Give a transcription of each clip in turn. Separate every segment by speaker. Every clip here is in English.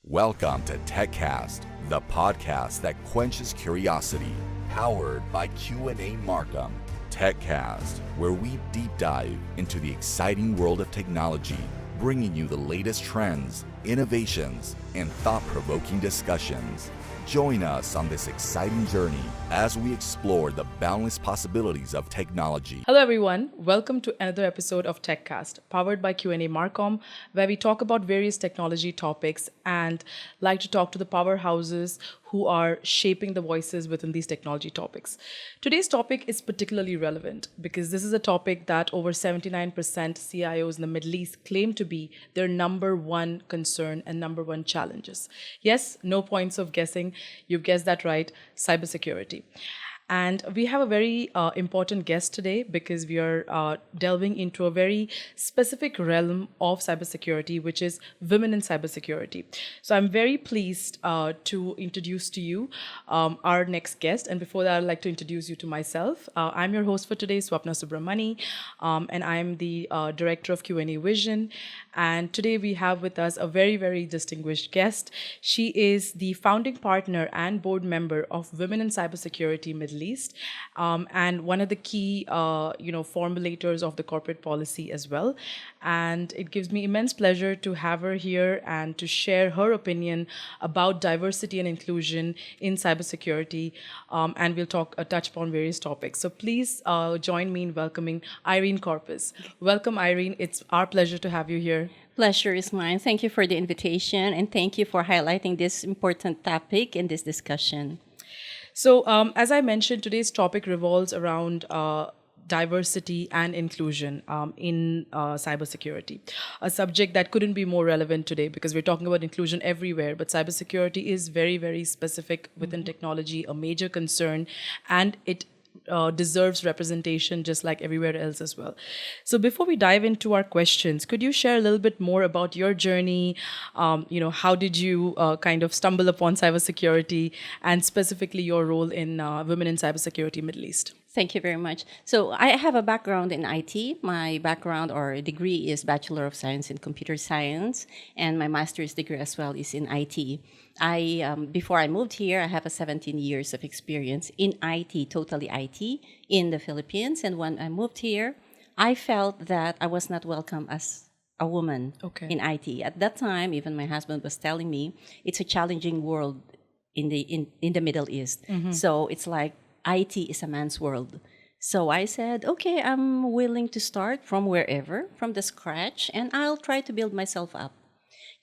Speaker 1: Welcome to techCast, the podcast that quenches curiosity, powered by Q&A Markham. techCast, where we deep dive into the exciting world of technology, bringing you the latest trends, innovations, and thought-provoking discussions. Join us on this exciting journey as we explore the boundless possibilities of technology.
Speaker 2: Hello everyone, welcome to another episode of techCast, powered by Q&A Marcom, where we talk about various technology topics and like to talk to the powerhouses who are shaping the voices within these technology topics. Today's topic is particularly relevant because this is a topic that over 79% CIOs in the Middle East claim to be their number one concern and number one challenges. Yes, no points of guessing. You've guessed that right, cybersecurity. And we have a very important guest today because we are delving into a very specific realm of cybersecurity, which is women in cybersecurity. So I'm very pleased to introduce to you our next guest. And before that, I'd like to introduce you to myself. I'm your host for today, Swapna Subramani, and I'm the Director of Q&A Vision. And today we have with us a very, very distinguished guest. She is the founding partner and board member of Women in Cybersecurity Middle East, and one of the key, formulators of the corporate policy as well. And it gives me immense pleasure to have her here and to share her opinion about diversity and inclusion in cybersecurity. And we'll touch upon various topics. So please join me in welcoming Irene Corpus. Welcome, Irene. It's our pleasure to have you here.
Speaker 3: Pleasure is mine. Thank you for the invitation, and thank you for highlighting this important topic in this discussion.
Speaker 2: So, as I mentioned, today's topic revolves around diversity and inclusion in cybersecurity, a subject that couldn't be more relevant today because we're talking about inclusion everywhere, but cybersecurity is very, very specific within technology, a major concern, and it deserves representation just like everywhere else as well. So before we dive into our questions, could you share a little bit more about your journey? How did you kind of stumble upon cybersecurity and specifically your role in Women in Cybersecurity Middle East?
Speaker 3: Thank you very much. So I have a background in IT. My background or degree is Bachelor of Science in Computer Science, and my master's degree as well is in IT. Before I moved here, I have a 17 years of experience in IT, totally IT, in the Philippines. And when I moved here, I felt that I was not welcome as a woman in IT. At that time, even my husband was telling me it's a challenging world in the Middle East. Mm-hmm. So it's like IT is a man's world. So I said, okay, I'm willing to start from wherever, from the scratch, and I'll try to build myself up.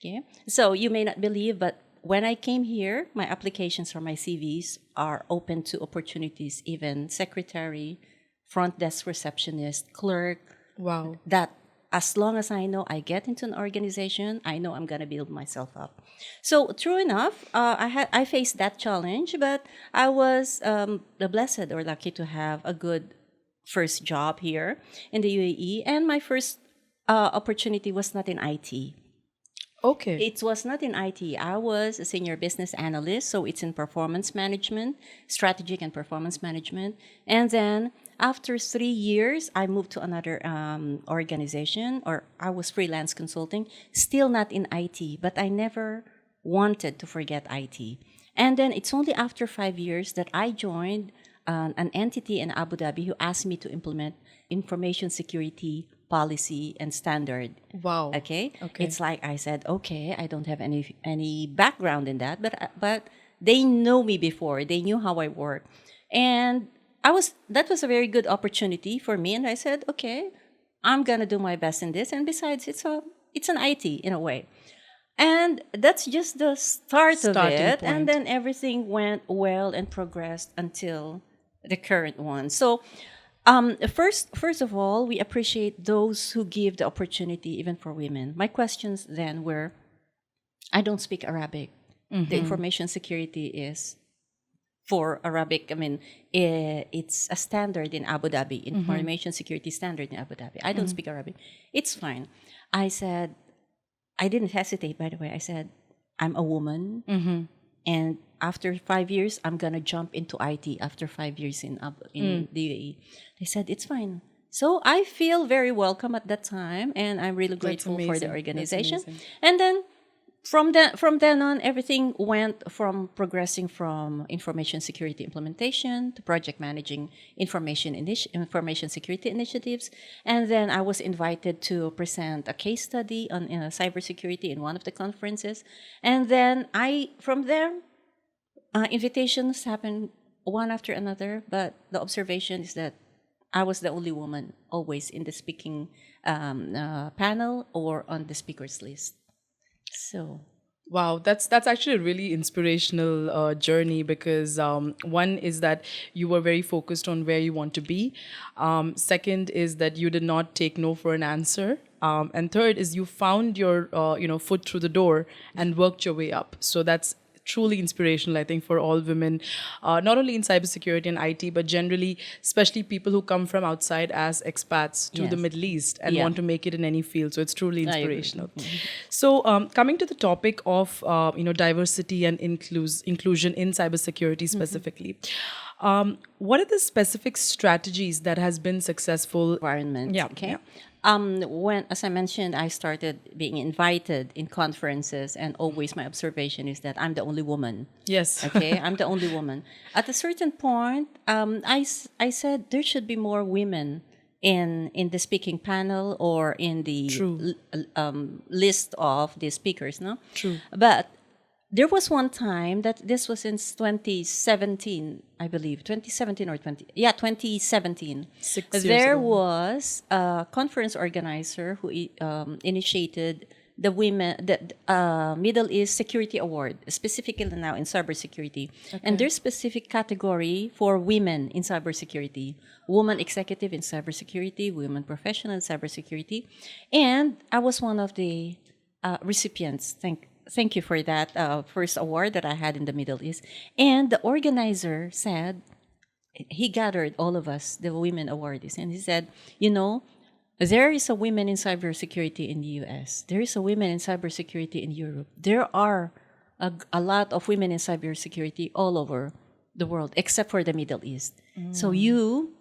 Speaker 3: Okay. So you may not believe, but when I came here, my applications or my CVs are open to opportunities, even secretary, front desk receptionist, clerk.
Speaker 2: Wow.
Speaker 3: That as long as I know I get into an organization, I know I'm going to build myself up. So true enough, I faced that challenge, but I was blessed or lucky to have a good first job here in the UAE. And my first opportunity was not in IT.
Speaker 2: Okay.
Speaker 3: It was not in IT. I was a senior business analyst, so it's in performance management, strategic and performance management. And then after 3 years, I moved to another organization, or I was freelance consulting, still not in IT, but I never wanted to forget IT. And then it's only after 5 years that I joined an entity in Abu Dhabi who asked me to implement information security policy and standard.
Speaker 2: Wow.
Speaker 3: Okay. It's like I said, okay, I don't have any background in that, but they know me before. They knew how I work, and that was a very good opportunity for me. And I said, okay, I'm gonna do my best in this. And besides, it's an IT in a way. And that's just the starting of it.
Speaker 2: Point.
Speaker 3: And then everything went well and progressed until the current one. So first of all, we appreciate those who give the opportunity even for women. My questions then were, I don't speak Arabic. Mm-hmm. The information security is for Arabic. I mean, it's a standard in Abu Dhabi, information security standard in Abu Dhabi. I don't speak Arabic. It's fine. I said, I didn't hesitate, by the way. I said, I'm a woman. Mm-hmm. And after 5 years, I'm going to jump into IT after 5 years in the UAE. They said, it's fine. So I feel very welcome at that time. And I'm really grateful for the organization. And then from then on, everything went from progressing from information security implementation to project managing information security initiatives, and then I was invited to present a case study on cybersecurity in one of the conferences, and then from there, invitations happened one after another. But the observation is that I was the only woman always in the speaking panel or on the speakers list. So,
Speaker 2: Wow, that's actually a really inspirational journey, because one is that you were very focused on where you want to be. Second is that you did not take no for an answer. And third is you found your foot through the door and worked your way up. So that's truly inspirational, I think, for all women, not only in cybersecurity and IT, but generally, especially people who come from outside as expats to the
Speaker 3: Yes.
Speaker 2: Middle East and
Speaker 3: Yeah.
Speaker 2: want to make it in any field. So it's truly
Speaker 3: I agree.
Speaker 2: inspirational. So coming to the topic of diversity and inclusion in cybersecurity specifically, what are the specific strategies that has been successful?
Speaker 3: environment.
Speaker 2: Yeah,
Speaker 3: Okay.
Speaker 2: yeah.
Speaker 3: When, as I mentioned, I started being invited in conferences, and always my observation is that I'm the only woman.
Speaker 2: Yes.
Speaker 3: Okay, I'm the only woman. At a certain point, I said there should be more women in the speaking panel or in the
Speaker 2: True.
Speaker 3: list of the speakers. No,
Speaker 2: True.
Speaker 3: but there was one time that this was in 2017, I believe, 2017 or 2017.
Speaker 2: 6 years
Speaker 3: There
Speaker 2: ago.
Speaker 3: was a conference organizer who initiated the Middle East Security Award, specifically now in cybersecurity. And there's specific category for women in cybersecurity: woman executive in cybersecurity, women professional in cybersecurity. And I was one of the recipients. Thank you for that first award that I had in the Middle East. And the organizer said, he gathered all of us, the women awardees, and he said, there is a women in cybersecurity in the US. There is a women in cybersecurity in Europe. There are a lot of women in cybersecurity all over the world, except for the Middle East. So you,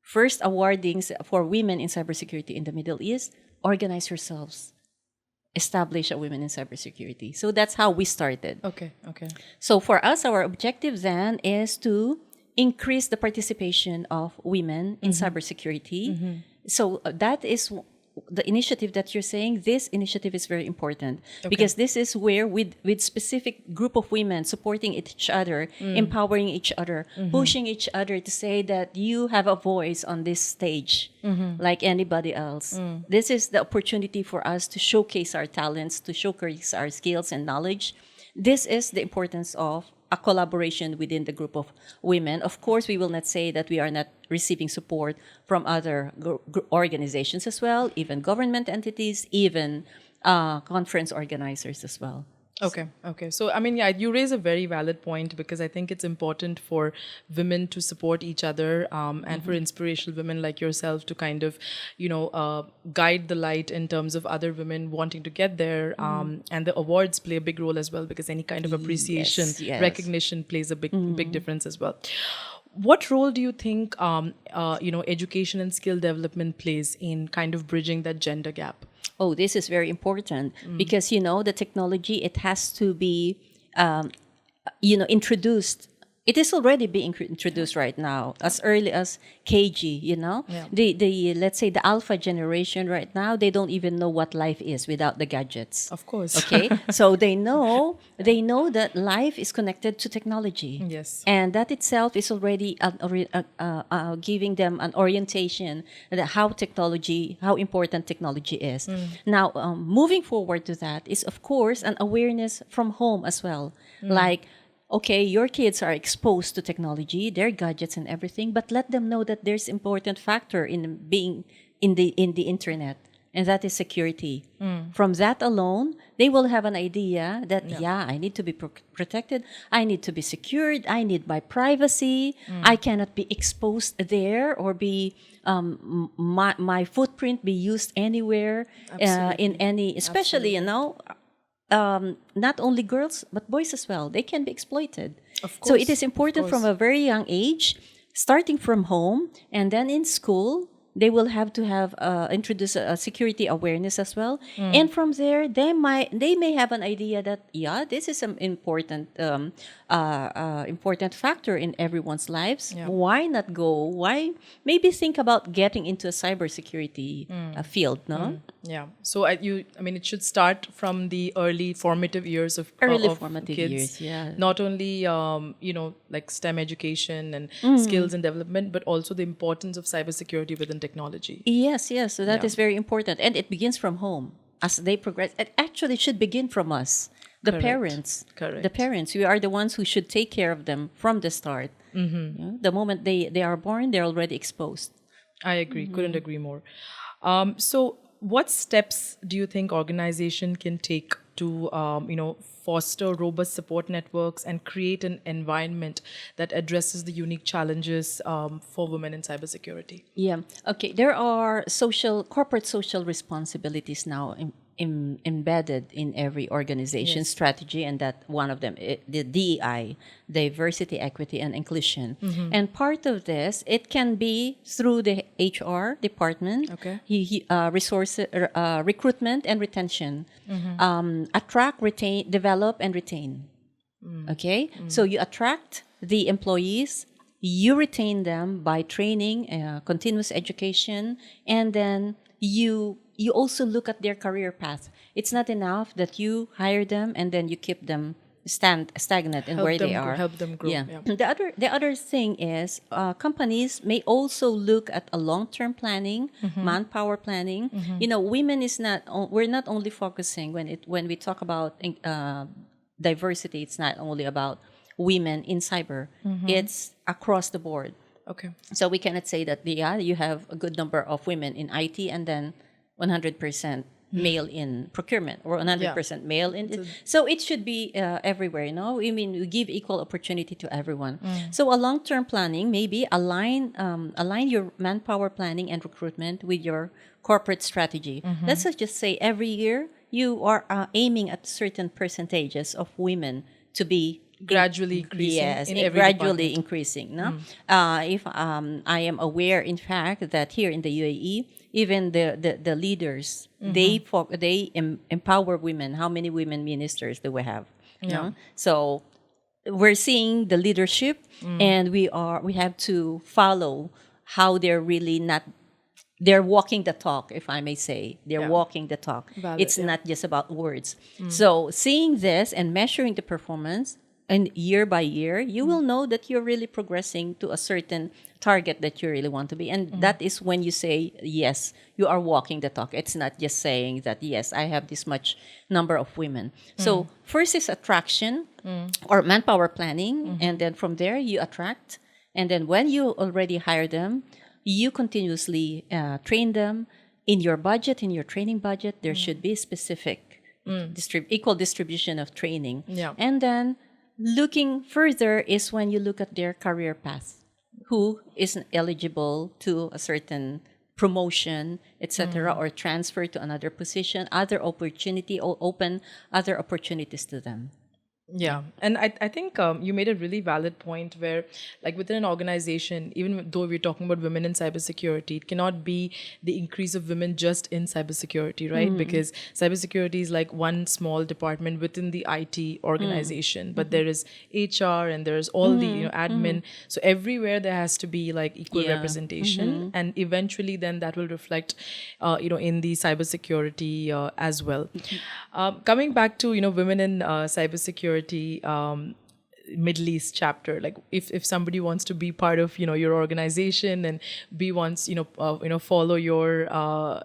Speaker 3: first awardings for women in cybersecurity in the Middle East, organize yourselves. Establish a women in cybersecurity. So that's how we started.
Speaker 2: Okay.
Speaker 3: So for us, our objective then is to increase the participation of women in cybersecurity. So that is the initiative that you're saying. This initiative is very important because this is where with specific group of women supporting each other, empowering each other, pushing each other to say that you have a voice on this stage like anybody else. This is the opportunity for us to showcase our talents, to showcase our skills and knowledge. This is the importance of a collaboration within the group of women. Of course, we will not say that we are not receiving support from other organizations as well, even government entities, even conference organizers as well.
Speaker 2: Okay. So, you raise a very valid point, because I think it's important for women to support each other and for inspirational women like yourself to kind of, guide the light in terms of other women wanting to get there. And the awards play a big role as well, because any kind of appreciation,
Speaker 3: Yes.
Speaker 2: recognition plays a big difference as well. What role do you think, education and skill development plays in kind of bridging that gender gap?
Speaker 3: Oh, this is very important because, the technology, it has to be, introduced. It is already being introduced right now, as early as KG, The let's say the alpha generation right now, they don't even know what life is without the gadgets.
Speaker 2: Of course.
Speaker 3: Okay? So they know that life is connected to technology.
Speaker 2: Yes.
Speaker 3: And that itself is already giving them an orientation that how important technology is. Now, moving forward to that is, of course, an awareness from home as well. Like, okay, your kids are exposed to technology, their gadgets and everything, but let them know that there's important factor in being in the internet, and that is security. From that alone, they will have an idea that, I need to be protected, I need to be secured, I need my privacy, I cannot be exposed there or be my footprint be used anywhere in any, especially, not only girls, but boys as well. They can be exploited.
Speaker 2: Of
Speaker 3: So
Speaker 2: course,
Speaker 3: it is important
Speaker 2: of
Speaker 3: from
Speaker 2: course.
Speaker 3: a very young age, starting from home and then in school, they will have to have introduce a security awareness as well, and from there they may have an idea that this is an important factor in everyone's lives.
Speaker 2: Yeah.
Speaker 3: Why not go? Why maybe think about getting into a cybersecurity field? No,
Speaker 2: Yeah. So I mean, it should start from the early formative years of
Speaker 3: formative
Speaker 2: kids.
Speaker 3: years. Yeah.
Speaker 2: Not only like STEM education and skills and development, but also the importance of cybersecurity within technology.
Speaker 3: Yes, yes. So that
Speaker 2: Yeah.
Speaker 3: is very important. And it begins from home. As they progress, it actually should begin from us, the
Speaker 2: Correct.
Speaker 3: parents.
Speaker 2: Correct.
Speaker 3: The parents. We are the ones who should take care of them from the start. Mm-hmm. The moment they are born, they're already exposed.
Speaker 2: I agree. Couldn't agree more. So, what steps do you think organization can take to, foster robust support networks and create an environment that addresses the unique challenges for women in cybersecurity?
Speaker 3: Yeah. Okay. There are corporate social responsibilities now embedded in every organization strategy, and that one of them, the DEI, diversity, equity, and inclusion. And part of this, it can be through the HR department,
Speaker 2: Okay.
Speaker 3: Resources, recruitment and retention, attract, retain, develop, and retain. Okay, so you attract the employees, you retain them by training, continuous education, and then you also look at their career path. It's not enough that you hire them and then you keep them stagnant in where they are.
Speaker 2: Help them grow.
Speaker 3: Yeah.
Speaker 2: Yeah.
Speaker 3: The other thing is companies may also look at a long-term planning, manpower planning. Women is not. We're not only focusing when we talk about diversity. It's not only about women in cyber. It's across the board.
Speaker 2: Okay.
Speaker 3: So we cannot say that you have a good number of women in IT and then 100% male in procurement or 100% male in. So it should be everywhere. I mean, we give equal opportunity to everyone. So a long-term planning, maybe align your manpower planning and recruitment with your corporate strategy. Let's just say every year you are aiming at certain percentages of women to be
Speaker 2: Gradually increasing.
Speaker 3: Yes,
Speaker 2: in every
Speaker 3: gradually
Speaker 2: department.
Speaker 3: increasing. No, if I am aware, in fact, that here in the UAE, even the leaders they empower women. How many women ministers do we have?
Speaker 2: Yeah.
Speaker 3: So we're seeing the leadership, and we have to follow how they're really not. They're walking the talk, if I may say. They're walking the talk.
Speaker 2: Valid,
Speaker 3: It's not just about words. So seeing this and measuring the performance, and year by year, you will know that you're really progressing to a certain target that you really want to be. And that is when you say, yes, you are walking the talk. It's not just saying that, yes, I have this much number of women. So first is attraction or manpower planning. And then from there, you attract. And then when you already hire them, you continuously train them. In your budget, in your training budget, there should be specific equal distribution of training.
Speaker 2: Yeah.
Speaker 3: And then looking further is when you look at their career path, who is eligible to a certain promotion, etc., or transfer to another position, other opportunity, or open other opportunities to them.
Speaker 2: Yeah. And I think you made a really valid point where, like, within an organization, even though we're talking about women in cybersecurity, it cannot be the increase of women just in cybersecurity, right? Because cybersecurity is like one small department within the IT organization, but there is HR and there's all the admin. So everywhere there has to be like equal representation, and eventually then that will reflect, in the cybersecurity as well. Coming back to women in cybersecurity. Middle East chapter, like if somebody wants to be part of your organization and follow your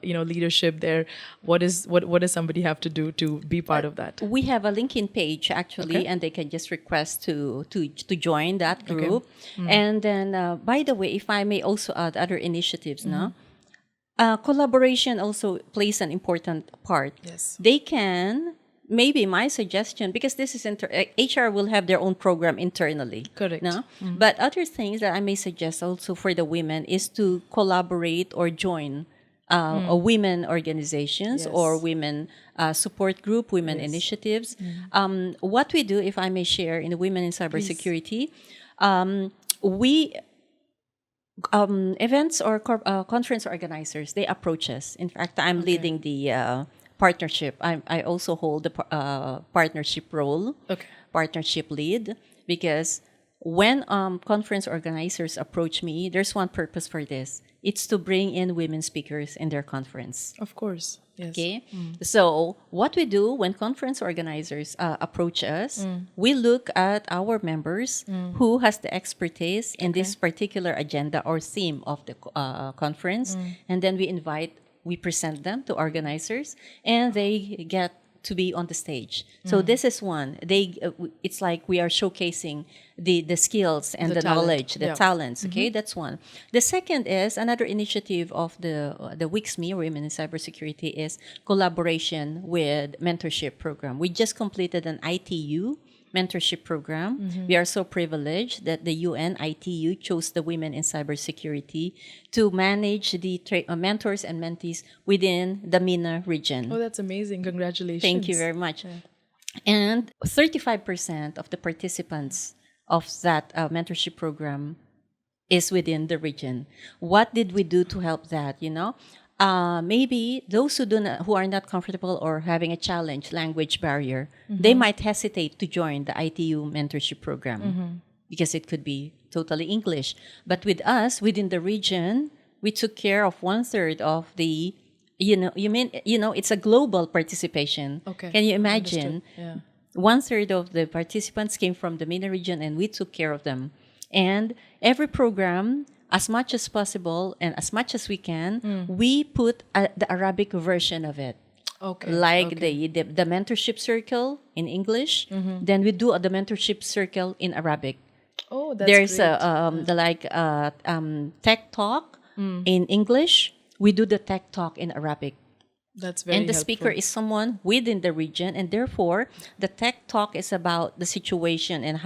Speaker 2: leadership there, what does somebody have to do to be part of that?
Speaker 3: We have a LinkedIn page actually, and they can just request to join that group. And then by the way, if I may also add other initiatives now. Collaboration also plays an important part.
Speaker 2: Yes.
Speaker 3: They can, maybe my suggestion, because this is HR will have their own program internally.
Speaker 2: Correct.
Speaker 3: No? But other things that I may suggest also for the women is to collaborate or join women organizations or women support group, women initiatives. What we do, if I may share, in the Women in Cybersecurity, we Events or conference organizers, they approach us. In fact, I'm leading the partnership. I also hold the partnership role,
Speaker 2: Okay.
Speaker 3: partnership lead, because when conference organizers approach me, there's one purpose for this. It's to bring in women speakers in their conference.
Speaker 2: Of course. Yes.
Speaker 3: Okay, so what we do when conference organizers approach us, we look at our members who has the expertise in this particular agenda or theme of the conference, and then we present them to organizers, and they get to be on the stage. So this is one. It's like we are showcasing the skills and the
Speaker 2: talent.
Speaker 3: knowledge, the
Speaker 2: Yeah.
Speaker 3: talents. Okay, that's one. The second is another initiative of the WICSME, Women in Cybersecurity, is collaboration with mentorship program. We just completed an ITU mentorship program. We are so privileged that the UN ITU chose the women in cybersecurity to manage the mentors and mentees within the MENA region.
Speaker 2: Oh, that's amazing. Congratulations.
Speaker 3: Thank you very much. And 35% of the participants of that mentorship program is within the region. What did we do to help that? Maybe those who are not comfortable or having a challenge, language barrier, they might hesitate to join the ITU mentorship program because it could be totally English. But with us within the region, we took care of 1/3 of the. It's a global participation.
Speaker 2: Okay.
Speaker 3: Can you imagine?
Speaker 2: Understood. Yeah.
Speaker 3: 1/3 of the participants came from the MENA region, and we took care of them. And every program, as much as possible and as much as we can, we put the Arabic version of it.
Speaker 2: Okay.
Speaker 3: Like the mentorship circle in English, then we do the mentorship circle in Arabic.
Speaker 2: Oh, that's
Speaker 3: There's
Speaker 2: great.
Speaker 3: tech talk in English. We do the tech talk in Arabic.
Speaker 2: That's very
Speaker 3: And the
Speaker 2: helpful.
Speaker 3: speaker is someone within the region, and therefore the tech talk is about the situation and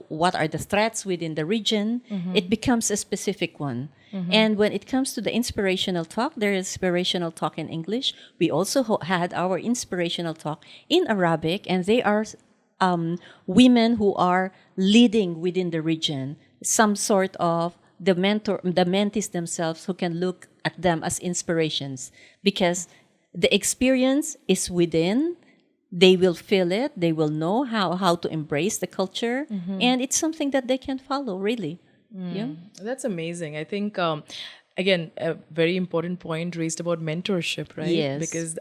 Speaker 3: what are the threats within the region. It becomes a specific one. And when it comes to the inspirational talk, there is inspirational talk in English. We also had our inspirational talk in Arabic, and they are women who are leading within the region, some sort of the mentees themselves who can look at them as inspirations, because the experience is within. They will feel it. They will know how to embrace the culture, and it's something that they can follow. Really, yeah.
Speaker 2: That's amazing. I think, again, a very important point raised about mentorship, right?
Speaker 3: Yes.
Speaker 2: Because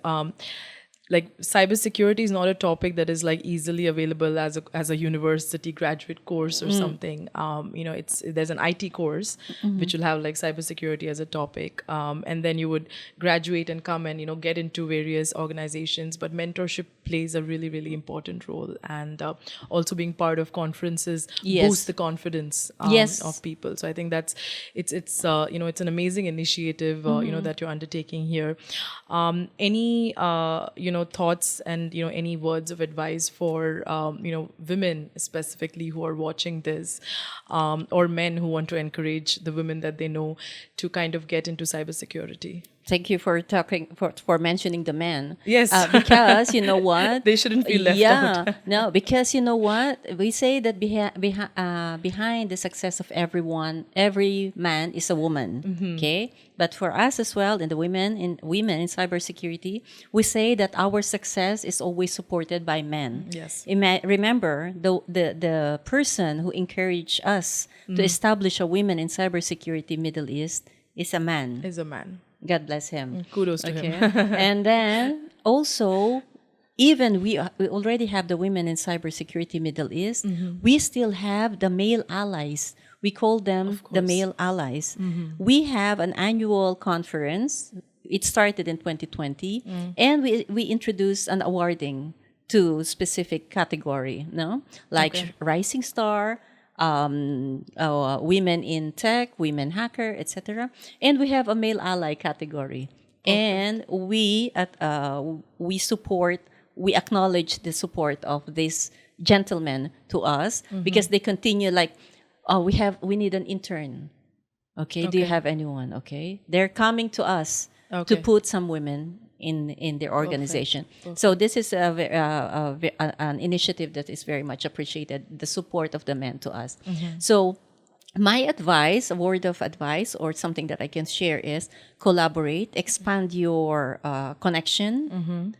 Speaker 2: like cybersecurity is not a topic that is like easily available as a university graduate course or something. There's an IT course which will have like cybersecurity as a topic, and then you would graduate and come and get into various organizations. But mentorship plays a really, really important role, and also being part of conferences
Speaker 3: Yes.
Speaker 2: boosts the confidence
Speaker 3: Yes.
Speaker 2: of people. So I think it's an amazing initiative that you're undertaking here. Any thoughts and any words of advice for women specifically who are watching this, or men who want to encourage the women that they know to kind of get into cybersecurity?
Speaker 3: Thank you for mentioning the men.
Speaker 2: Yes.
Speaker 3: Because you know what?
Speaker 2: They shouldn't feel left out.
Speaker 3: No, because you know what? We say that behind the success of every man is a woman. Okay? But for us as well, and the women in cybersecurity, we say that our success is always supported by men.
Speaker 2: Yes.
Speaker 3: Remember, the person who encouraged us to establish a Women in Cybersecurity Middle East is a man.
Speaker 2: Is a man.
Speaker 3: God bless him.
Speaker 2: Kudos to him.
Speaker 3: And then also, even we already have the Women in Cybersecurity Middle East, we still have the male allies. We call them the male allies. We have an annual conference. It started in 2020, and we introduced an awarding to specific category, like Rising Star, women in tech, women hacker, etc. And we have a male ally category. And we acknowledge the support of these gentlemen to us, because they continue like, we need an intern. Okay, do you have anyone? Okay, they're coming to us to put some women in their organization. So this is an initiative that is very much appreciated, the support of the men to us. So my advice, a word of advice or something that I can share is collaborate, expand your connection.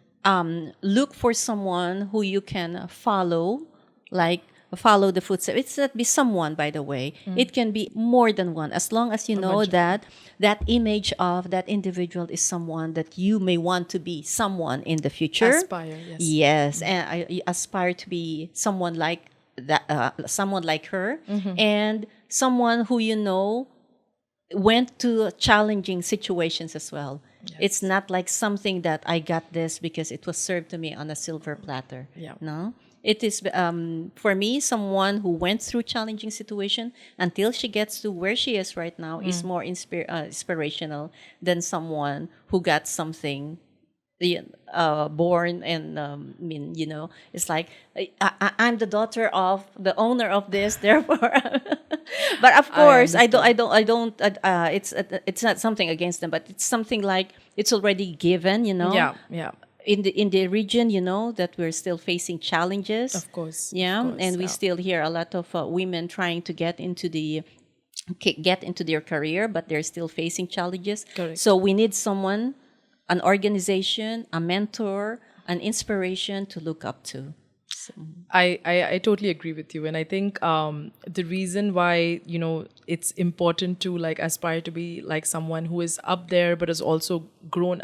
Speaker 3: Look for someone who you can follow, like follow the footsteps. It's not be someone, by the way. It can be more than one, as long as you know that that image of that individual is someone that you may want to be someone in the future.
Speaker 2: Aspire, yes.
Speaker 3: Yes, and I aspire to be someone like that, someone like her, and someone who you know went to challenging situations as well.
Speaker 2: Yes.
Speaker 3: It's not like something that I got this because it was served to me on a silver platter.
Speaker 2: Yeah.
Speaker 3: No, it is for me someone who went through challenging situation until she gets to where she is right now is more inspirational than someone who got something born and it's like I'm the daughter of the owner of this, therefore. But of course, I don't. It's not something against them, but it's something like it's already given,
Speaker 2: Yeah.
Speaker 3: In the region, that we're still facing challenges.
Speaker 2: Of course.
Speaker 3: Yeah,
Speaker 2: of course,
Speaker 3: and we
Speaker 2: yeah.
Speaker 3: still hear a lot of women trying to get into their career, but they're still facing challenges.
Speaker 2: Correct.
Speaker 3: So we need someone, an organization, a mentor, an inspiration to look up to. So,
Speaker 2: I totally agree with you, and I think the reason why it's important to like aspire to be like someone who is up there but has also grown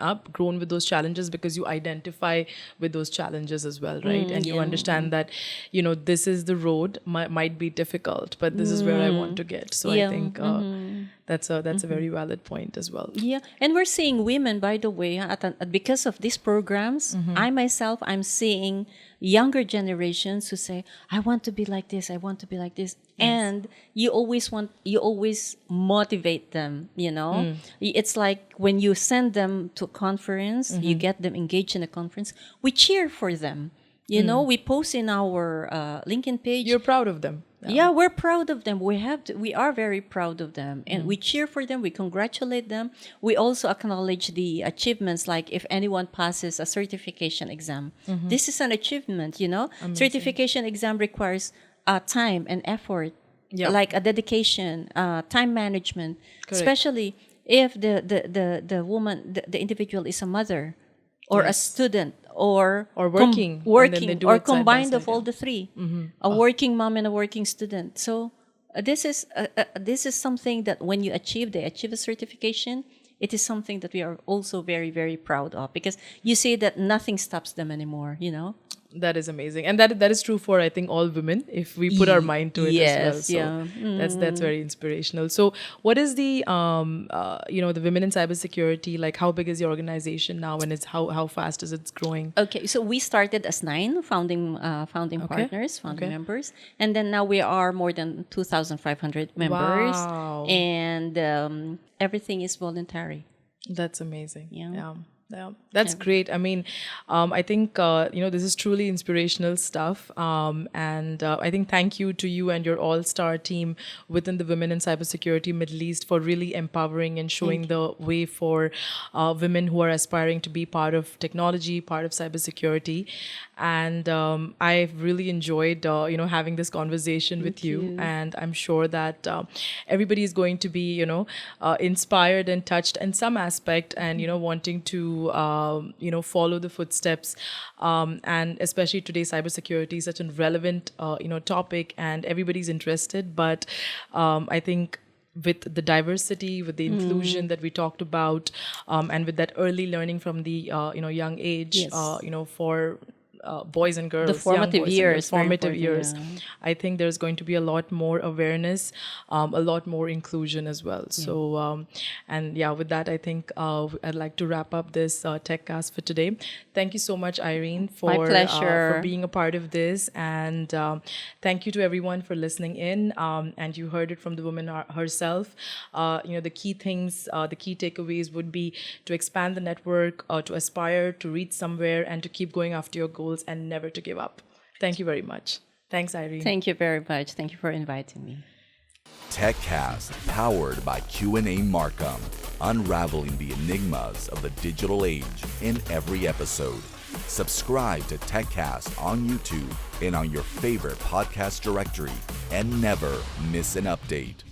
Speaker 2: with those challenges, because you identify with those challenges as well, right? And you understand that this is the road, might be difficult, but this is where I want to get. So I think that's a very valid point as well.
Speaker 3: yeah, and we're seeing women, by the way, because of these programs. I'm seeing younger generations who say, I want to be like this, I want to be like this. Yes. And you always motivate them, It's like when you send them to a conference, you get them engaged in a conference, we cheer for them. We post in our LinkedIn page.
Speaker 2: You're proud of them.
Speaker 3: Yeah, we're proud of them. We are very proud of them, and we cheer for them. We congratulate them. We also acknowledge the achievements. Like if anyone passes a certification exam, this is an achievement.
Speaker 2: Amazing.
Speaker 3: Certification exam requires time and effort, like a dedication, time management. Correct. Especially if the woman, the individual is a mother, or a student, or
Speaker 2: working,
Speaker 3: or combined of all the three, a working mom and a working student. So this is something that when they achieve a certification, it is something that we are also very, very proud of, because you see that nothing stops them anymore.
Speaker 2: That is amazing, and that is true for I think all women if we put our mind to it as well. So that's very inspirational. So what is the the Women in Cybersecurity, like how big is your organization now, and it's how fast is it growing?
Speaker 3: Okay, so we started as 9 founding partners, members, and then now we are more than 2,500 members.
Speaker 2: Wow.
Speaker 3: And everything is voluntary.
Speaker 2: That's amazing.
Speaker 3: Yeah.
Speaker 2: Yeah, that's great. I mean, I think, this is truly inspirational stuff. And I think thank you to you and your all-star team within the Women in Cybersecurity Middle East for really empowering and showing the way for women who are aspiring to be part of technology, part of cybersecurity. And I've really enjoyed, having this conversation with you. And I'm sure that everybody is going to be, inspired and touched in some aspect, and, wanting to follow the footsteps, and especially today cybersecurity is such a relevant topic, and everybody's interested, but I think with the diversity, with the inclusion that we talked about, and with that early learning from the young age, for boys and girls,
Speaker 3: the formative years,
Speaker 2: I think there's going to be a lot more awareness, a lot more inclusion as well. So, with that, I think I'd like to wrap up this TechCast for today. Thank you so much, Irene,
Speaker 3: My pleasure.
Speaker 2: for being a part of this, and thank you to everyone for listening in. And you heard it from the woman herself. The key things, the key takeaways would be to expand the network, to aspire to reach somewhere, and to keep going after your goals, and never to give up. Thank you very much. Thanks, Irene.
Speaker 3: Thank you very much. Thank you for inviting me.
Speaker 1: TechCast, powered by Q&A Markham, unraveling the enigmas of the digital age in every episode. Subscribe to TechCast on YouTube and on your favorite podcast directory, and never miss an update.